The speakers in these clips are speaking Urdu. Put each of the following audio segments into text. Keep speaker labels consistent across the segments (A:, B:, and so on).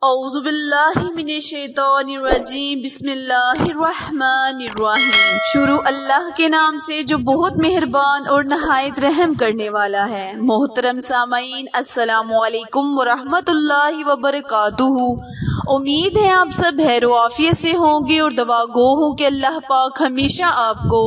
A: اعوذ باللہ من الشیطان الرجیم بسم اللہ الرحمن الرحیم۔ شروع اللہ کے نام سے جو بہت مہربان اور نہایت رحم کرنے والا ہے۔ محترم سامعین، السلام علیکم ورحمۃ اللہ وبرکاتہ۔ امید ہے آپ سب خیر و عافیت سے ہوں گے اور دعا گو ہوں کہ اللہ پاک ہمیشہ آپ کو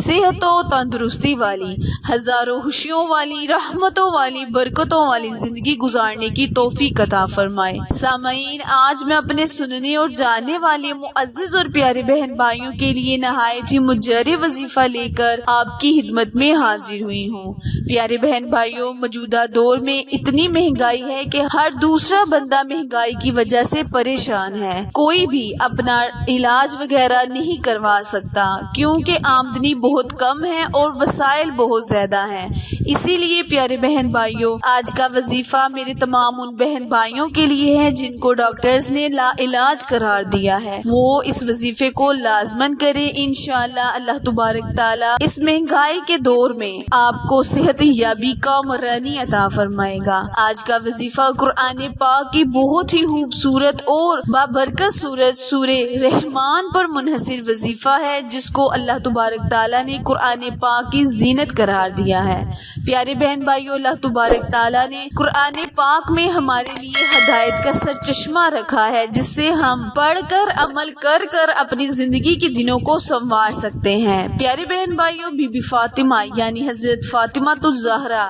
A: صحت و تندرستی والی، ہزاروں خوشیوں والی، رحمتوں والی، برکتوں والی زندگی گزارنے کی توفیق عطا فرمائے۔ سامعین، آج میں اپنے سننے اور جاننے والے معزز اور پیارے بہن بھائیوں کے لیے نہایت ہی مجرب وظیفہ لے کر آپ کی خدمت میں حاضر ہوئی ہوں۔ پیارے بہن بھائیوں، موجودہ دور میں اتنی مہنگائی ہے کہ ہر دوسرا بندہ مہنگائی کی وجہ سے پریشان ہے۔ کوئی بھی اپنا علاج وغیرہ نہیں کروا سکتا کیونکہ آمدنی بہت کم ہے اور وسائل بہت زیادہ ہیں۔ اسی لیے پیارے بہن بھائیوں، آج کا وظیفہ میرے تمام ان بہن بھائیوں کے لیے ہے جن کو ڈاکٹرز نے لا علاج قرار دیا ہے۔ وہ اس وظیفے کو لازماً کرے، انشاءاللہ اللہ تبارک تعالیٰ اس مہنگائی کے دور میں آپ کو صحت یابی کا مرانی عطا فرمائے گا۔ آج کا وظیفہ قرآن پاک کی بہت ہی خوبصورت اور بابرکت سورت سورہ رحمان پر منحصر وظیفہ ہے، جس کو اللہ تبارک تعالیٰ نے قرآن پاک کی زینت قرار دیا ہے۔ پیارے بہن بھائیوں، اللہ تبارک تعالیٰ نے قرآن پاک میں ہمارے لیے ہدایت کا سرچشمہ رکھا ہے، جس سے ہم پڑھ کر عمل کر کر اپنی زندگی کے دنوں کو سنوار سکتے ہیں۔ پیارے بہن بھائیوں، بی بی فاطمہ یعنی حضرت فاطمہ الزہرا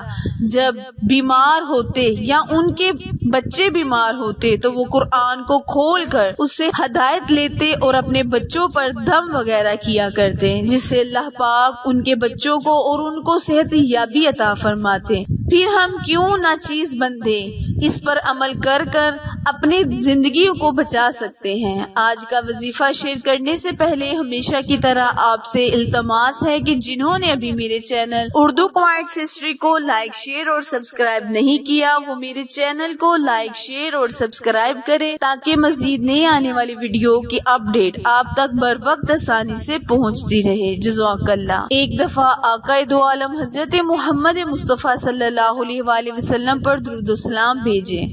A: جب بیمار ہوتے یا ان کے بچے بیمار ہوتے تو وہ قرآن کو کھول کر اس سے ہدایت لیتے اور اپنے بچوں پر دم وغیرہ کیا کرتے، جس سے اللہ پاک ان کے بچوں کو اور ان کو صحت یابی عطا فرماتے۔ پھر ہم کیوں نہ چیز بندے اس پر عمل کر کر اپنی زندگیوں کو بچا سکتے ہیں۔ آج کا وظیفہ شیئر کرنے سے پہلے ہمیشہ کی طرح آپ سے التماس ہے کہ جنہوں نے ابھی میرے چینل اردو کوائٹس ہسٹری کو لائک، شیئر اور سبسکرائب نہیں کیا، وہ میرے چینل کو لائک، شیئر اور سبسکرائب کریں تاکہ مزید نئے آنے والی ویڈیو کی اپڈیٹ آپ تک بر وقت آسانی سے پہنچتی رہے۔ جزاک اللہ۔ ایک دفعہ آقا دو عالم حضرت محمد مصطفیٰ صلی اللہ علیہ وآلہ وسلم پر درود و سلام بھیجیں۔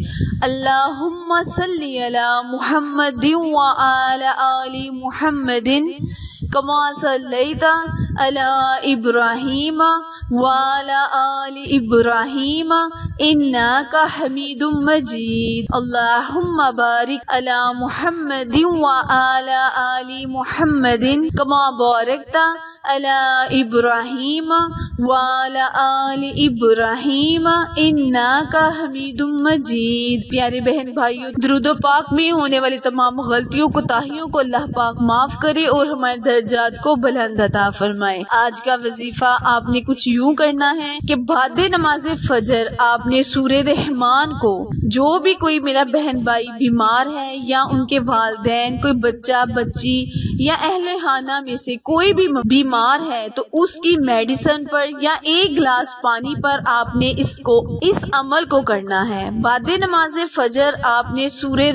A: اللہم صلی علی محمد وآل آل محمد کما صلیت علی ابراہیم وعلی آل ابراہیم انک حمید مجید۔ اللہم بارک علی محمد وآل آل محمد کما بارکت علی ابراہیم وعلی آل ابراہیم انک حمید مجید۔ پیارے بہن بھائیوں، درود و پاک میں ہونے والی تمام غلطیوں کوتاہیوں کو اللہ پاک معاف کرے اور ہمارے درجات کو بلند عطا فرمائے۔ آج کا وظیفہ آپ نے کچھ یوں کرنا ہے کہ بعد نماز فجر آپ نے سورہ رحمان کو، جو بھی کوئی میرا بہن بھائی بیمار ہے یا ان کے والدین، کوئی بچہ بچی یا اہل خانہ میں سے کوئی بھی بیمار ہے تو اس کی میڈیسن پر یا ایک گلاس پانی پر آپ نے اس عمل کو کرنا ہے۔ بعد نماز فجر آپ نے سورہ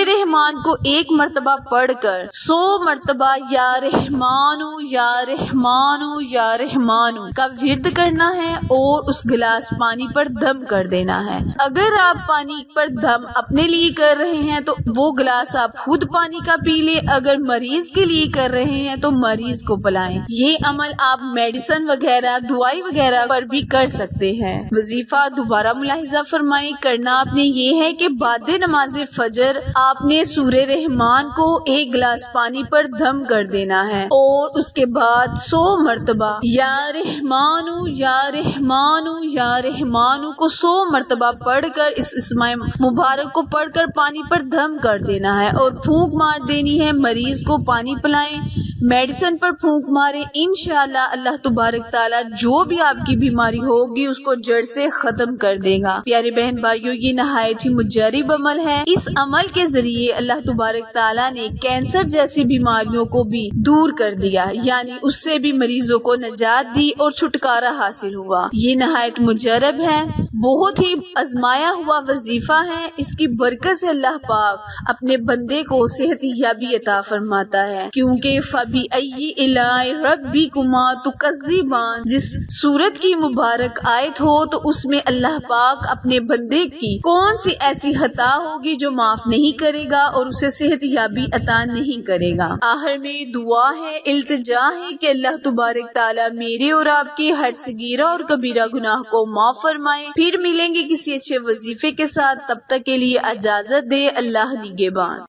A: رحمان کو ایک مرتبہ پڑھ کر 100 مرتبہ یا رحمانو یا رحمانو یا رحمانو کا ورد کرنا ہے اور اس گلاس پانی پر دم کر دینا ہے۔ اگر آپ پانی پر دم اپنے لیے کر رہے ہیں تو وہ گلاس آپ خود پانی کا پی لیں، اگر مریض کے لیے کر رہے ہیں تو مریض کو پلائیں۔ یہ عمل آپ میڈیسن وغیرہ، دوائی وغیرہ پر بھی کر سکتے ہیں۔ وظیفہ دوبارہ ملاحظہ فرمائیں، کرنا آپ نے یہ ہے کہ بعد نماز فجر آپ نے سورہ رحمان کو ایک گلاس پانی پر دم کر دینا ہے اور اس کے بعد 100 مرتبہ یا رحمانو یا رحمانو یا رحمانو کو 100 مرتبہ پڑھ کر اس اسم مبارک کو پڑھ کر پانی پر دم کر دینا ہے اور پھونک مار دینی ہے۔ مریض کو پانی پلائیں، میڈیسن پر پھونک مارے، انشاءاللہ اللہ تبارک تعالیٰ جو بھی آپ کی بیماری ہوگی اس کو جڑ سے ختم کر دے گا۔ پیارے بہن بھائیوں، یہ نہایت ہی مجرب عمل ہے۔ اس عمل کے ذریعے اللہ تبارک تعالیٰ نے کینسر جیسی بیماریوں کو بھی دور کر دیا، یعنی اس سے بھی مریضوں کو نجات دی اور چھٹکارا حاصل ہوا۔ یہ نہایت مجرب ہے، بہت ہی آزمایا ہوا وظیفہ ہے۔ اس کی برکت سے اللہ پاک اپنے بندے کو صحت یابی عطا فرماتا ہے، کیونکہ فَبِأَيِّ آلاءِ رَبِّكُمَا تُكَذِّبَانِ۔ جس سورت کی مبارک آیت ہو تو اس میں اللہ پاک اپنے بندے کی کون سی ایسی خطا ہوگی جو معاف نہیں کرے گا اور اسے صحت یابی عطا نہیں کرے گا۔ آخر میں دعا ہے، التجا ہے کہ اللہ تبارک تعالیٰ میرے اور آپ کے ہر صغیرہ اور کبیرہ گناہ کو معاف فرمائے۔ پھر ملیں گے کسی اچھے وظیفے کے ساتھ، تب تک کے لیے اجازت دے۔ اللہ نگہبان۔